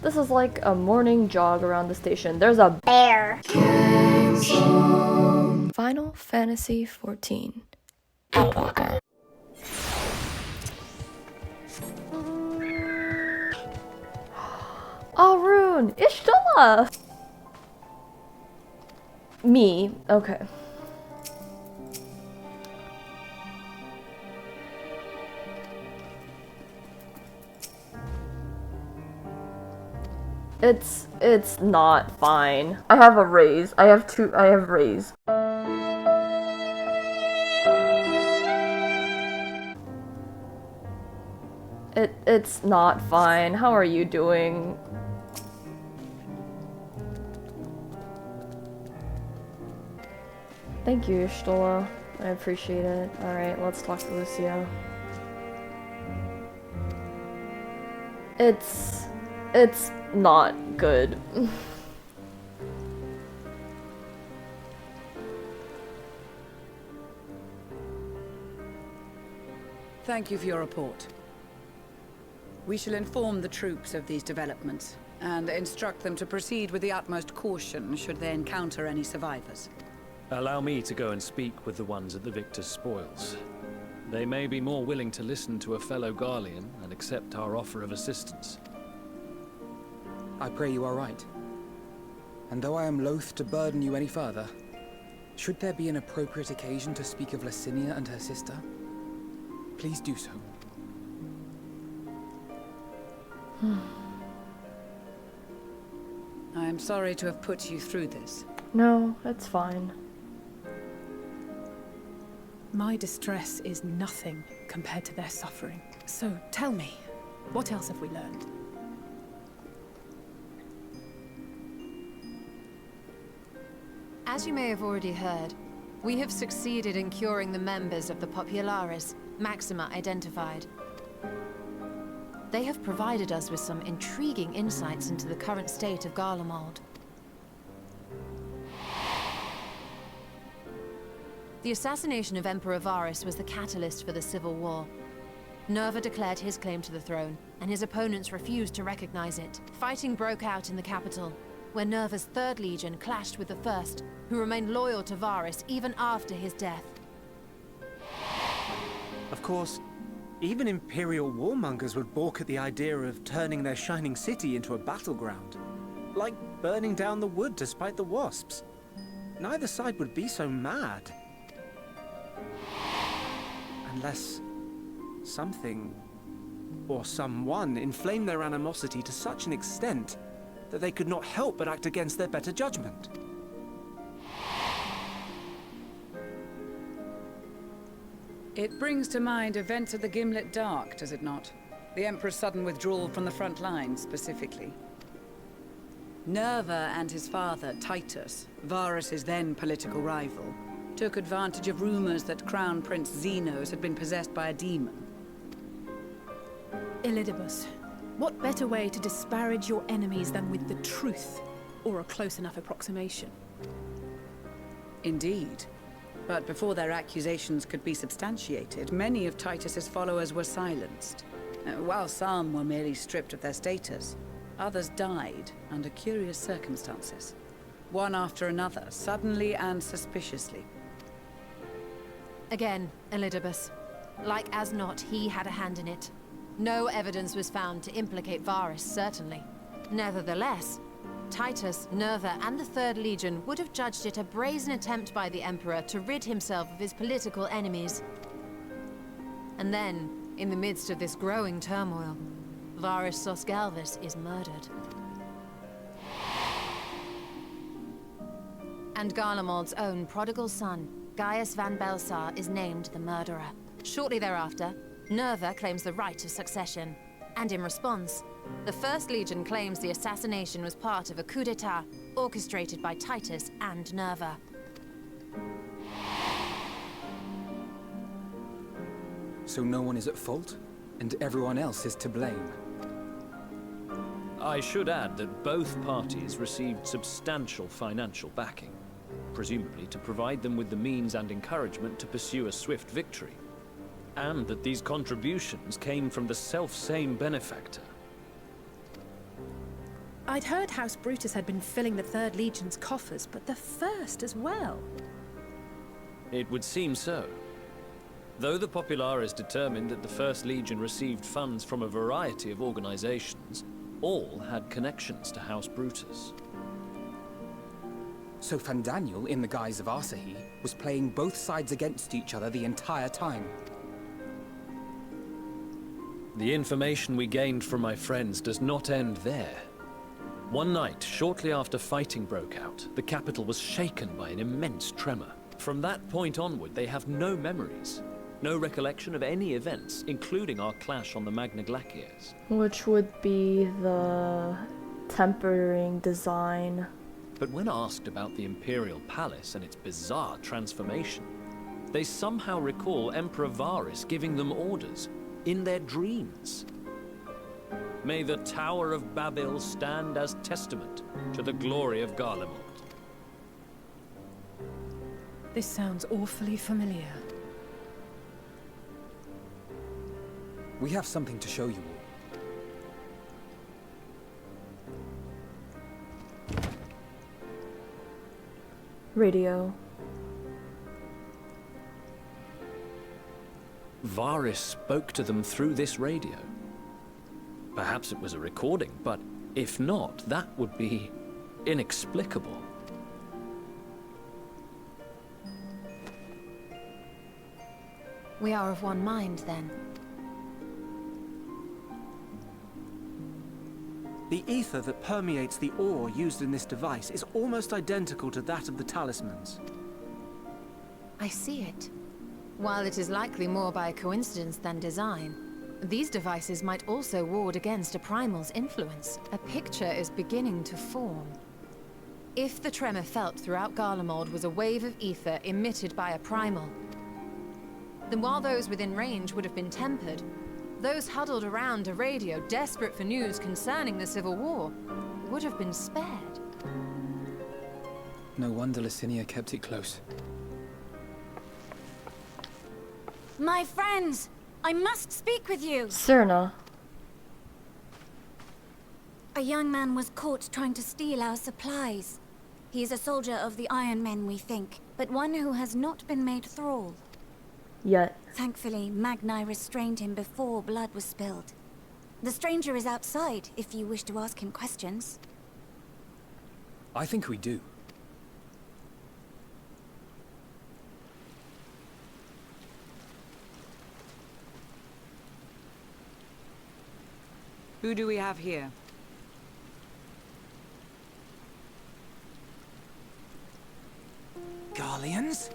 This is like a morning jog around the station. There's a bear. Final Fantasy XIV Endwalker. Arun! Ishtala! Me. Okay. It's not fine. I have a raise. I have raise. It's not fine. How are you doing? Thank you, Ishtola. I appreciate it. Alright, let's talk to Lucia. It's not good. Thank you for your report. We shall inform the troops of these developments and instruct them to proceed with the utmost caution should they encounter any survivors. Allow me to go and speak with the ones at the victor's spoils. They may be more willing to listen to a fellow Garlean and accept our offer of assistance. I pray you are right. And though I am loath to burden you any further, should there be an appropriate occasion to speak of Licinia and her sister, please do so. I am sorry to have put you through this. No, it's fine. My distress is nothing compared to their suffering. So tell me, what else have we learned? As you may have already heard, we have succeeded in curing the members of the Populares, Maxima identified. They have provided us with some intriguing insights into the current state of Garlemald. The assassination of Emperor Varus was the catalyst for the civil war. Nerva declared his claim to the throne, and his opponents refused to recognize it. Fighting broke out in the capital, where Nerva's 3rd Legion clashed with the 1st, who remained loyal to Varus even after his death. Of course, even Imperial warmongers would balk at the idea of turning their shining city into a battleground. Like burning down the wood to spite the wasps. Neither side would be so mad. Unless something or someone inflamed their animosity to such an extent that they could not help but act against their better judgment. It brings to mind events of the Gimlet Dark, does it not? The Emperor's sudden withdrawal from the front lines, specifically. Nerva and his father, Titus, Varus's then political rival, took advantage of rumors that Crown Prince Zenos had been possessed by a demon. Elidibus, what better way to disparage your enemies than with the truth, or a close enough approximation? Indeed. But before their accusations could be substantiated, many of Titus's followers were silenced. While some were merely stripped of their status, others died under curious circumstances. One after another, suddenly and suspiciously. Again, Elidibus. Like as not, he had a hand in it. No evidence was found to implicate Varus, certainly. Nevertheless, Titus, Nerva, and the 3rd Legion would have judged it a brazen attempt by the Emperor to rid himself of his political enemies. And then, in the midst of this growing turmoil, Varus Sosgalvis is murdered. And Garlemald's own prodigal son, Gaius van Belsar, is named the murderer. Shortly thereafter, Nerva claims the right of succession, and in response, the 1st Legion claims the assassination was part of a coup d'etat orchestrated by Titus and Nerva. So no one is at fault, and everyone else is to blame. I should add that both parties received substantial financial backing, presumably to provide them with the means and encouragement to pursue a swift victory, and that these contributions came from the self-same benefactor. I'd heard House Brutus had been filling the Third Legion's coffers, but the First as well. It would seem so. Though the Populares determined that the First Legion received funds from a variety of organizations, all had connections to House Brutus. So Fandaniel, in the guise of Asahi, was playing both sides against each other the entire time. The information we gained from my friends does not end there. One night, shortly after fighting broke out, the capital was shaken by an immense tremor. From that point onward, they have no memories. No recollection of any events, including our clash on the Magna Glaciers. Which would be the tempering design. But when asked about the Imperial Palace and its bizarre transformation, they somehow recall Emperor Varys giving them orders in their dreams. May the Tower of Babel stand as testament to the glory of Garlemald. This sounds awfully familiar. We have something to show you all. Radio. Varys spoke to them through this radio. Perhaps it was a recording, but if not, that would be inexplicable. We are of one mind, then. The ether that permeates the ore used in this device is almost identical to that of the talismans. I see it. While it is likely more by coincidence than design, these devices might also ward against a primal's influence. A picture is beginning to form. If the tremor felt throughout Garlemald was a wave of ether emitted by a primal, then while those within range would have been tempered, those huddled around a radio desperate for news concerning the Civil War would have been spared. No wonder Licinia kept it close. My friends, I must speak with you. Cyrna. A young man was caught trying to steal our supplies. He is a soldier of the Iron Men, we think, but one who has not been made thrall. Yet. Thankfully, Magni restrained him before blood was spilled. The stranger is outside, if you wish to ask him questions. I think we do. Who do we have here? Garleans?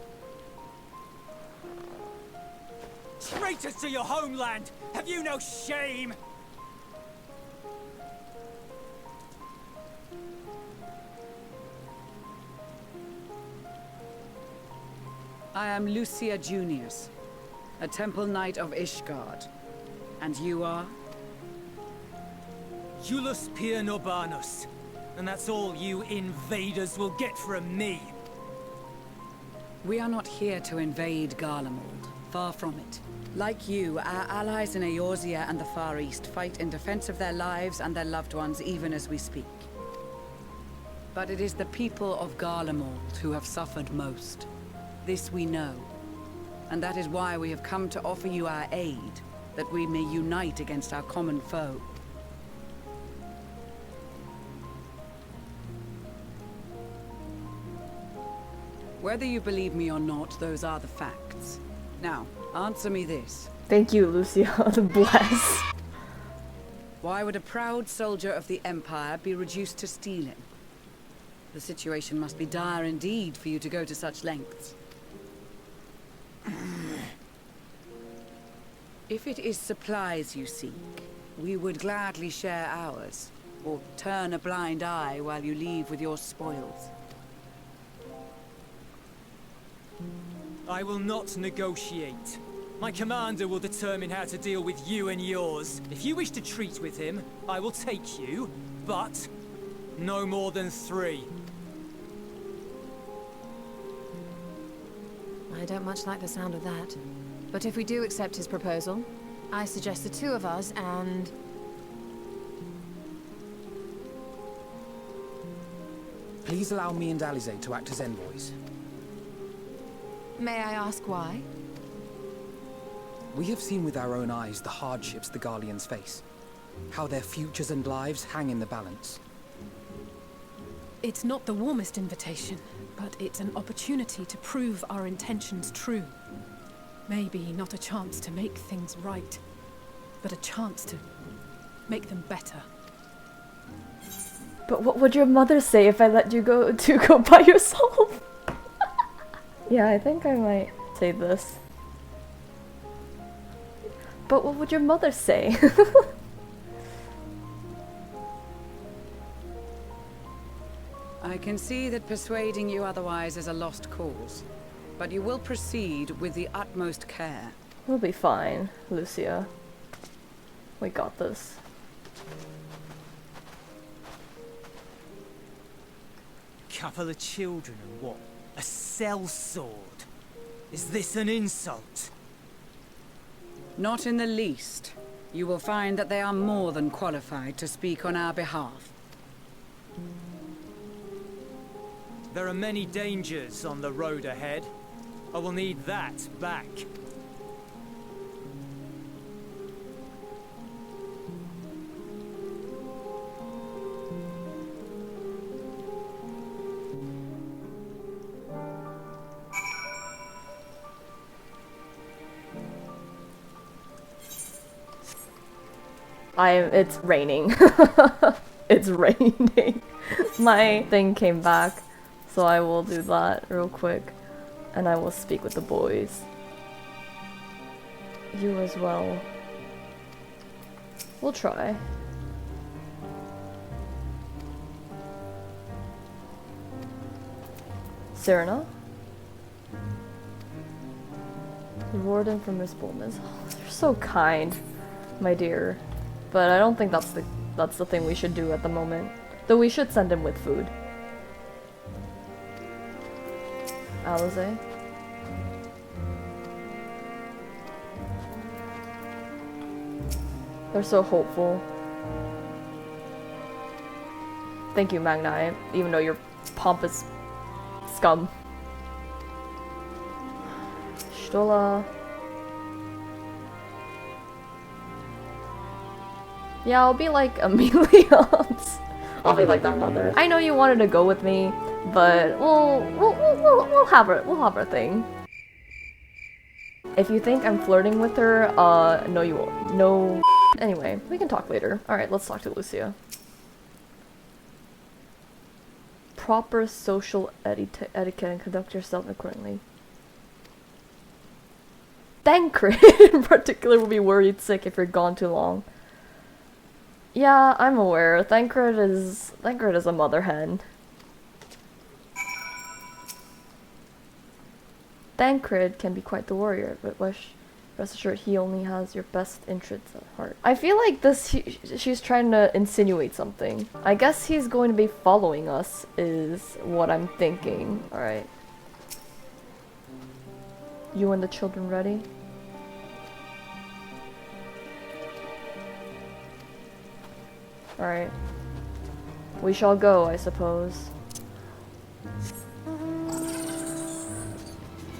Traitors to your homeland! Have you no shame? I am Lucia Junius, a Temple Knight of Ishgard. And you are? Julius Pier Norbanus. And that's all you invaders will get from me. We are not here to invade Garlemald. Far from it. Like you, our allies in Eorzea and the Far East fight in defense of their lives and their loved ones even as we speak. But it is the people of Garlemald who have suffered most. This we know. And that is why we have come to offer you our aid, that we may unite against our common foe. Whether you believe me or not, those are the facts. Now, answer me this. Thank you, Lucia. Bless. Why would a proud soldier of the Empire be reduced to stealing? The situation must be dire indeed for you to go to such lengths. If it is supplies you seek, we would gladly share ours, or turn a blind eye while you leave with your spoils. I will not negotiate. My commander will determine how to deal with you and yours. If you wish to treat with him, I will take you, but no more than 3. I don't much like the sound of that. But if we do accept his proposal, I suggest the 2 of us and... Please allow me and Alize to act as envoys. May I ask why? We have seen with our own eyes the hardships the Garleans face. How their futures and lives hang in the balance. It's not the warmest invitation, but it's an opportunity to prove our intentions true. Maybe not a chance to make things right, but a chance to make them better. But what would your mother say if I let you go by yourself? Yeah, I think I might say this. But what would your mother say? I can see that persuading you otherwise is a lost cause, but you will proceed with the utmost care. We'll be fine, Lucia. We got this. Couple of children and what? A sellsword? Is this an insult? Not in the least. You will find that they are more than qualified to speak on our behalf. There are many dangers on the road ahead. I will need that back. It's raining. It's raining. My thing came back, so I will do that real quick, and I will speak with the boys. You as well. We'll try. Serena? Reward him for his boldness. Oh, you're so kind, my dear. But I don't think that's the thing we should do at the moment. Though we should send him with food. Alize? They're so hopeful. Thank you, Magni, even though you're pompous scum. Stola. Yeah, I'll be like Amelia's. I'll be like that mother. I know you wanted to go with me, but we'll have our thing. If you think I'm flirting with her, no you won't. No. Anyway, we can talk later. Alright, let's talk to Lucia. Proper social etiquette and conduct yourself accordingly. THANCRED in particular will be worried sick if you're gone too long. Yeah, I'm aware. THANCRED is a mother hen. THANCRED can be quite the warrior, but rest assured he only has your best interests at heart. I feel like she's trying to insinuate something. I guess he's going to be following us, is what I'm thinking. Alright. You and the children ready? Alright. We shall go, I suppose.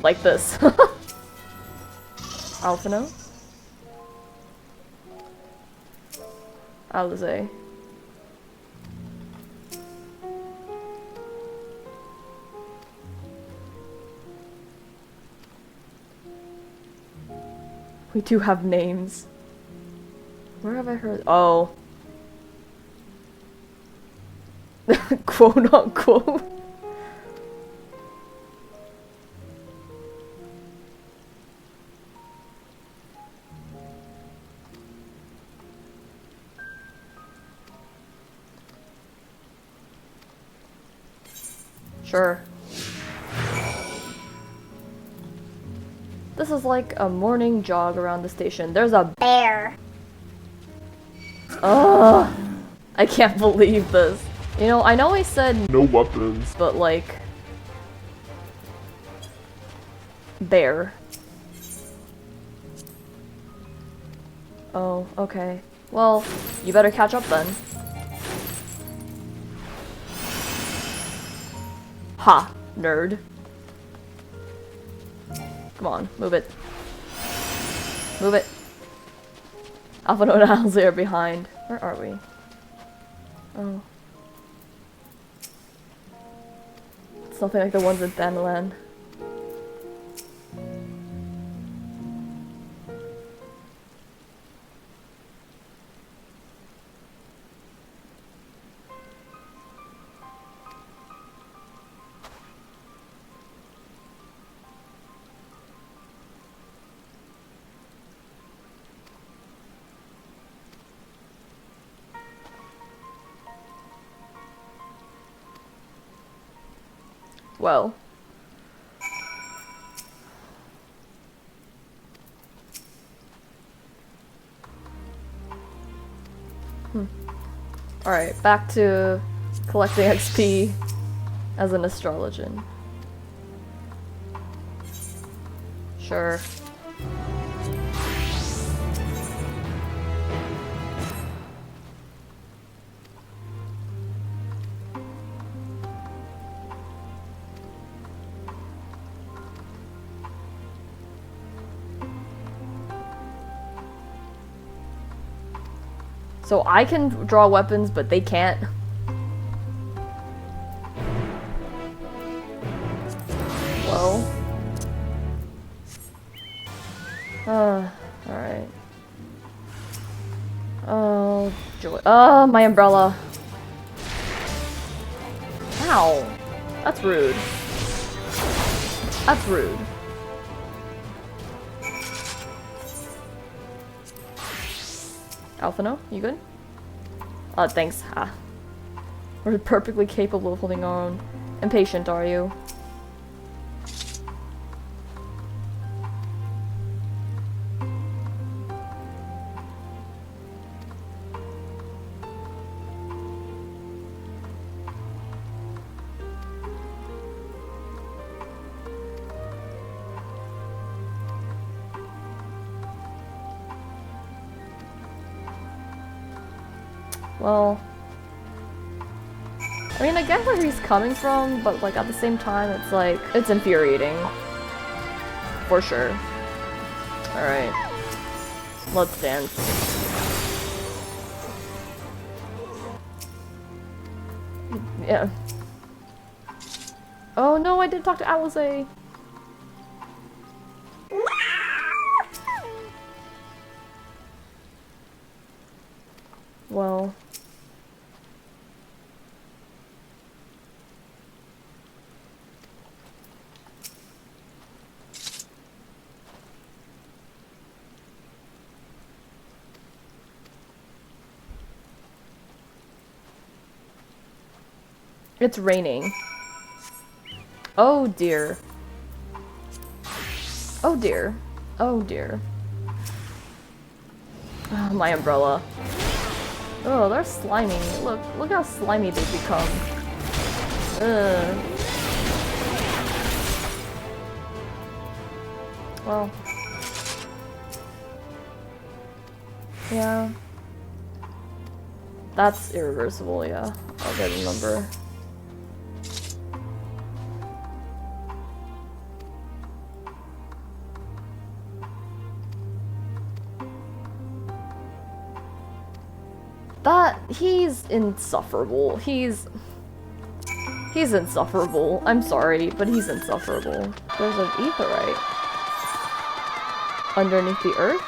Like this. Alphino? Alize. We do have names. Where have I heard? Oh. Quote unquote. Sure. This is like a morning jog around the station. There's a bear. Ugh. I can't believe this. You know I said no weapons, but like bear. Oh, okay. Well, you better catch up then. Ha! Nerd. Come on, move it. Move it. Alpha Node and Owlsley are behind. Where are we? Oh. It's nothing like the ones in Thanalan. Well. Alright, back to collecting XP as an astrologian. Sure. So I can draw weapons, but they can't. Well. Alright. Oh, joy. Oh, my umbrella. Ow. That's rude. That's rude. Alphino, you good? Thanks. Ah. We're perfectly capable of holding our own. Impatient, are you? Well, I mean, I get where he's coming from, but like at the same time, it's like, it's infuriating. For sure. Alright. Let's dance. Yeah. Oh no, I did talk to Alizé. Well. It's raining. Oh dear. Oh dear. Oh dear. Oh, my umbrella. Oh, they're slimy. Look how slimy they become. Ugh. Well. Yeah. That's irreversible, yeah. I'll get a number. He's insufferable. He's insufferable. I'm sorry, but he's insufferable. There's an etherite underneath the earth.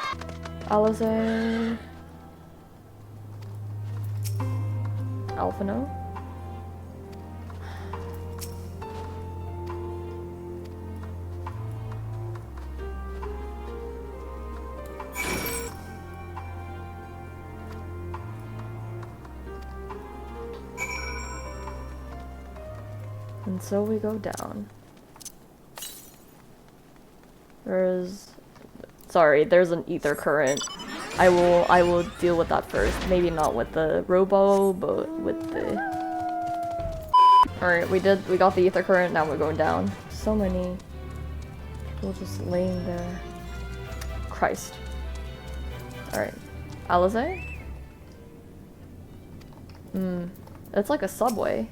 Alizé. Alphino. And so we go down. There's an ether current. I will deal with that first. Maybe not with the robo, but with the... Alright, we got the ether current, now we're going down. So many people just laying there. Christ. Alright. Alizé? It's like a subway.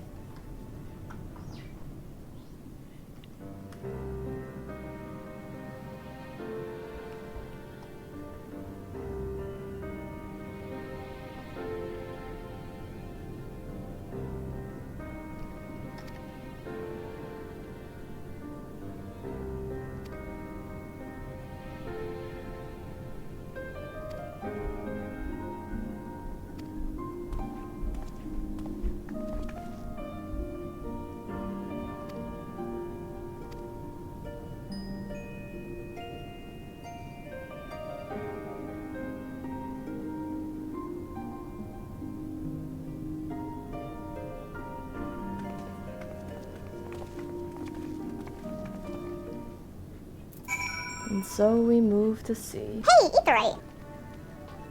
And so we move to C. Hey, Icarite!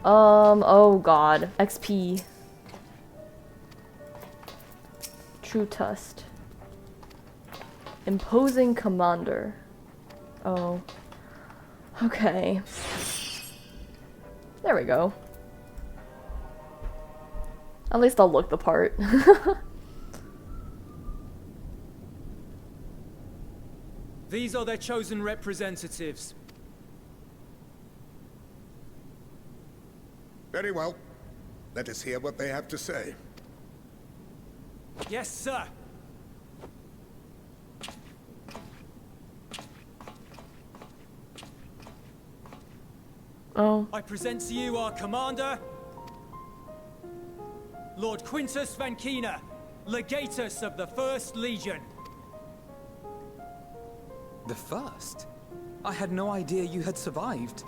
Oh god. XP. True Test. Imposing Commander. Oh. Okay. There we go. At least I'll look the part. These are their chosen representatives. Very well. Let us hear what they have to say. Yes, sir. Oh. I present to you our commander, Lord Quintus Vankina, Legatus of the First Legion. The first? I had no idea you had survived.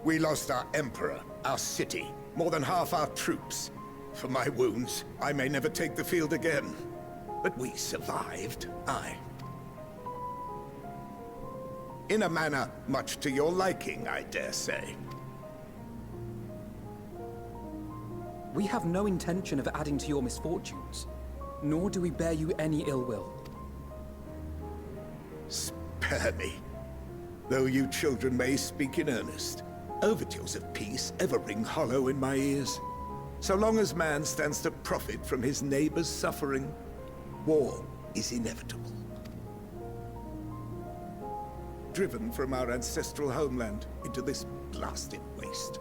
We lost our emperor, our city, more than half our troops. For my wounds, I may never take the field again. But we survived, aye. In a manner much to your liking, I dare say. We have no intention of adding to your misfortunes, nor do we bear you any ill will. Spare me. Though you children may speak in earnest, overtures of peace ever ring hollow in my ears. So long as man stands to profit from his neighbor's suffering, war is inevitable. Driven from our ancestral homeland into this blasted waste.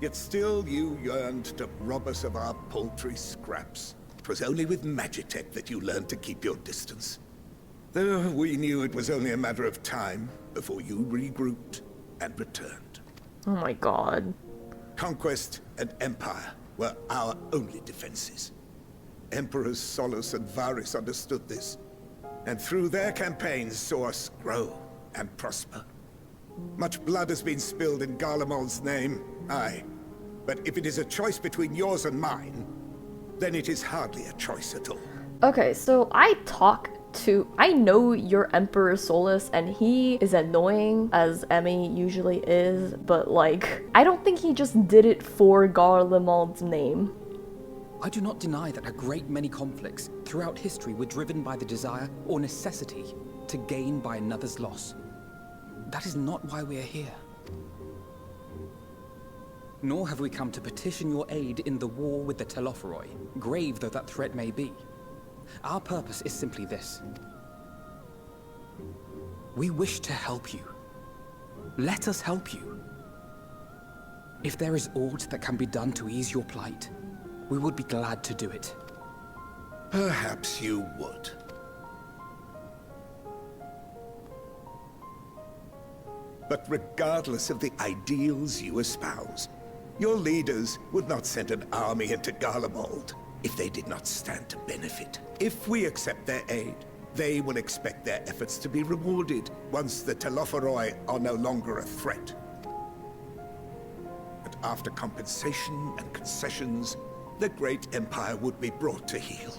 Yet still you yearned to rob us of our paltry scraps. 'Twas only with Magitech that you learned to keep your distance. Though we knew it was only a matter of time before you regrouped and returned. Oh my god. Conquest and empire were our only defenses. Emperors Solus and Varys understood this, and through their campaigns saw us grow and prosper. Much blood has been spilled in Garlemald's name, aye. But if it is a choice between yours and mine, then it is hardly a choice at all. Okay, so I know your Emperor Solus, and he is annoying, as Emmy usually is, but like, I don't think he just did it for Garlemald's name. I do not deny that a great many conflicts throughout history were driven by the desire or necessity to gain by another's loss. That is not why we are here. Nor have we come to petition your aid in the war with the Telophoroi, grave though that threat may be. Our purpose is simply this. We wish to help you. Let us help you. If there is aught that can be done to ease your plight, we would be glad to do it. Perhaps you would. But regardless of the ideals you espouse, your leaders would not send an army into Garlemald if they did not stand to benefit. If we accept their aid, they will expect their efforts to be rewarded once the Telophoroi are no longer a threat. But after compensation and concessions, the great empire would be brought to heel.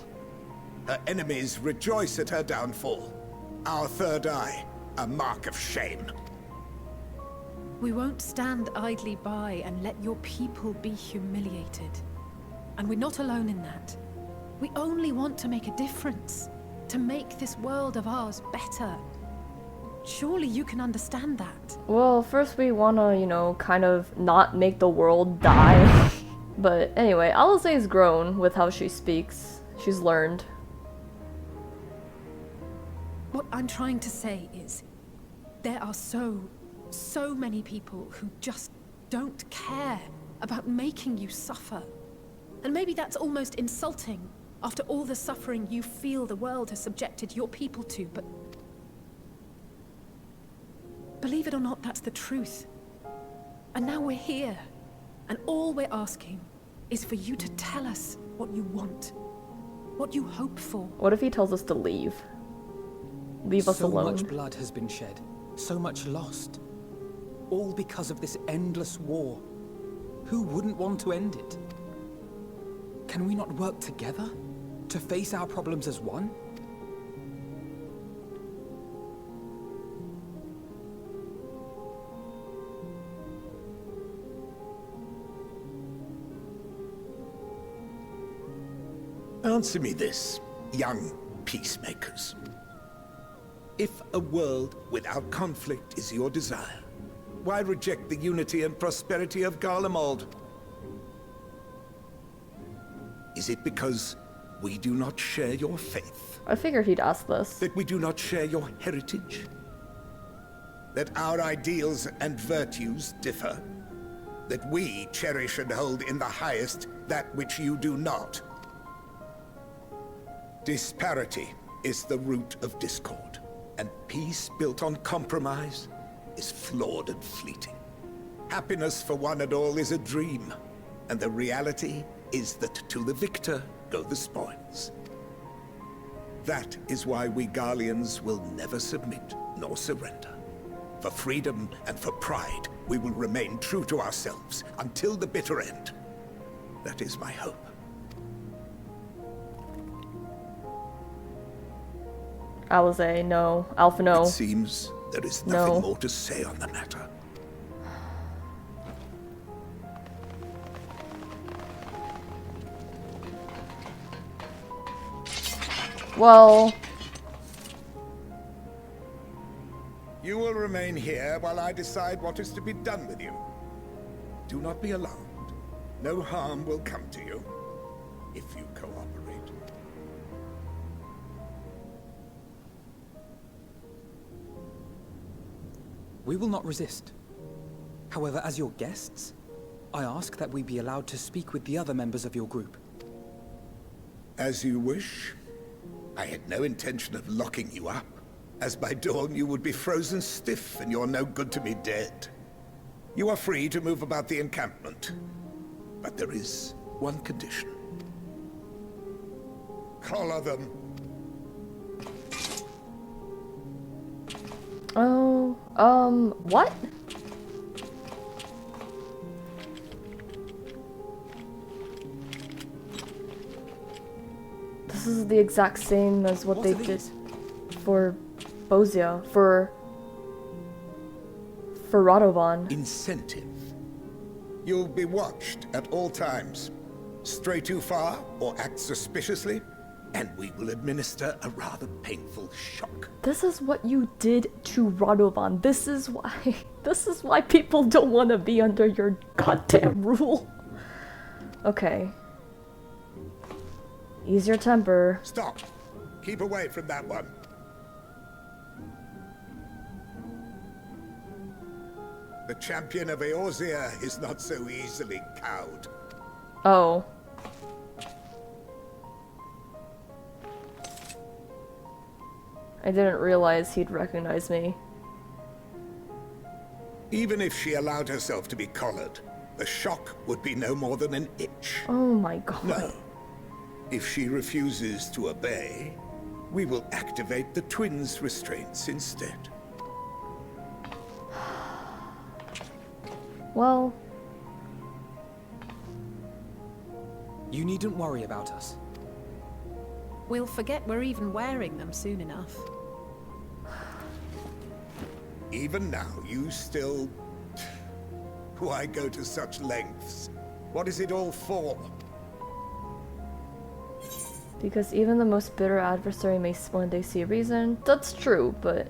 Her enemies rejoice at her downfall. Our third eye, a mark of shame. We won't stand idly by and let your people be humiliated. And we're not alone in that. We only want to make a difference. To make this world of ours better. Surely you can understand that. Well, first we wanna, you know, kind of not make the world die. But anyway, Alizé's grown with how she speaks. She's learned. What I'm trying to say is, there are so many people who just don't care about making you suffer. And maybe that's almost insulting after all the suffering you feel the world has subjected your people to, but believe it or not, that's the truth. And now we're here, and all we're asking is for you to tell us what you want, what you hope for. What if he tells us to leave? Leave us alone. So much blood has been shed, so much lost. All because of this endless war. Who wouldn't want to end it? Can we not work together to face our problems as one? Answer me this, young peacemakers. If a world without conflict is your desire, why reject the unity and prosperity of Garlemald? Is it because we do not share your faith? I figured he'd ask this. That we do not share your heritage? That our ideals and virtues differ? That we cherish and hold in the highest that which you do not? Disparity is the root of discord, and peace built on compromise is flawed and fleeting. Happiness for one and all is a dream, and the reality is that to the victor go the spoils. That is why we Garleans will never submit nor surrender. For freedom and for pride, we will remain true to ourselves until the bitter end. That is my hope. Alizé, no. Alpha, no. It seems there is nothing more to say on the matter. Well... You will remain here while I decide what is to be done with you. Do not be alarmed. No harm will come to you if you cooperate. We will not resist. However, as your guests, I ask that we be allowed to speak with the other members of your group. As you wish. I had no intention of locking you up, as by dawn you would be frozen stiff and you're no good to me dead. You are free to move about the encampment, but there is one condition. Collar them. Oh, what? This is the exact same as what they did for Bozia, for Radovan. Incentive. You'll be watched at all times. Stray too far or act suspiciously, and we will administer a rather painful shock. This is what you did to Radovan. This is why people don't want to be under your goddamn rule. Okay. Ease your temper. Stop. Keep away from that one. The champion of Eorzea is not so easily cowed. Oh. I didn't realize he'd recognize me. Even if she allowed herself to be collared, the shock would be no more than an itch. Oh my god. No. If she refuses to obey, we will activate the twins' restraints instead. Well... You needn't worry about us. We'll forget we're even wearing them soon enough. Even now, you still... Why go to such lengths? What is it all for? Because even the most bitter adversary may one day see a reason. That's true, but...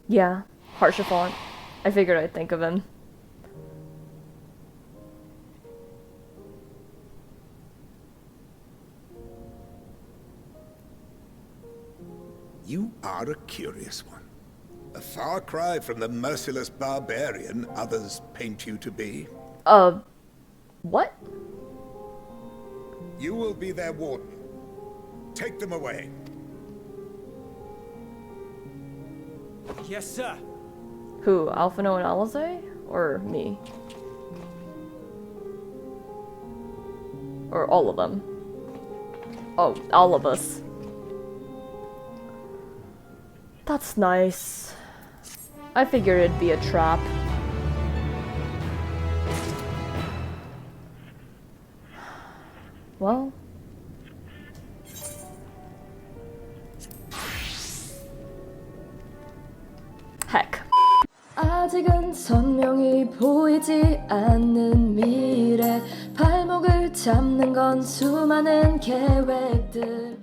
Yeah, Harshaphant. I figured I'd think of him. You are a curious one. A far cry from the merciless barbarian others paint you to be. What? You will be their warden. Take them away. Yes, sir. Who, Alphino and Alizé? Or me? Or all of them? Oh, all of us. That's nice. I figured it'd be a trap. Well... heck. 아직은 선명히 보이지 보이지 않는 미래 발목을 잡는 건 수많은 계획들